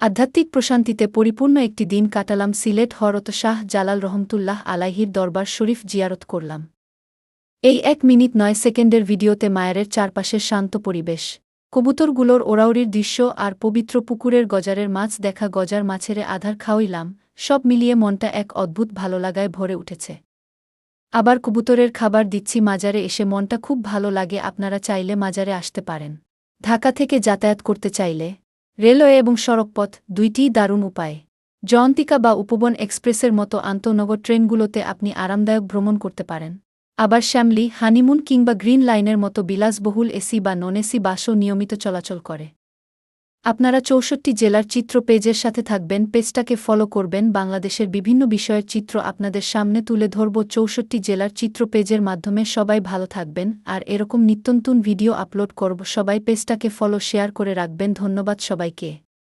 আধ্যাত্মিক প্রশান্তিতে পরিপূর্ণ একটি দিন কাটালাম। সিলেট হযরত শাহ জালাল রহমতুল্লাহ আলাইহির দরবার শরীফ জিয়ারত করলাম। এই ১ মিনিট ৯ সেকেন্ডের ভিডিওতে মায়ারের চারপাশের শান্ত পরিবেশ, কবুতরগুলোর ওড়াউড়ির দৃশ্য আর পবিত্র পুকুরের গজারের মাছ দেখা, গজার মাছেরে আধার খাওয়াইলাম, সব মিলিয়ে মনটা এক অদ্ভুত ভালোলাগায় ভরে উঠেছে। আবার কবুতরের খাবার দিচ্ছি মাজারে এসে, মনটা খুব ভালো লাগে। আপনারা চাইলে মাজারে আসতে পারেন। ঢাকা থেকে যাতায়াত করতে চাইলে রেলওয়ে এবং সড়কপথ দুইটিই দারুণ উপায়। জয়ন্তিকা বা উপবন এক্সপ্রেসের মতো আন্তঃনগর ট্রেনগুলোতে আপনি আরামদায়ক ভ্রমণ করতে পারেন। আবার শ্যামলী, হানিমুন কিংবা গ্রিন লাইনের মতো বিলাসবহুল এসি বা নন এসি বাসও নিয়মিত চলাচল করে। আপনারা ৬৪ জেলার চিত্র পেজের সাথে থাকবেন, পেজটাকে ফলো করবেন। বাংলাদেশের বিভিন্ন বিষয়ের চিত্র আপনাদের সামনে তুলে ধরব ৬৪ জেলার চিত্র পেজের মাধ্যমে। সবাই ভালো থাকবেন, আর এরকম নিত্যনতুন ভিডিও আপলোড করব। সবাই পেজটাকে ফলো শেয়ার করে রাখবেন। ধন্যবাদ সবাইকে।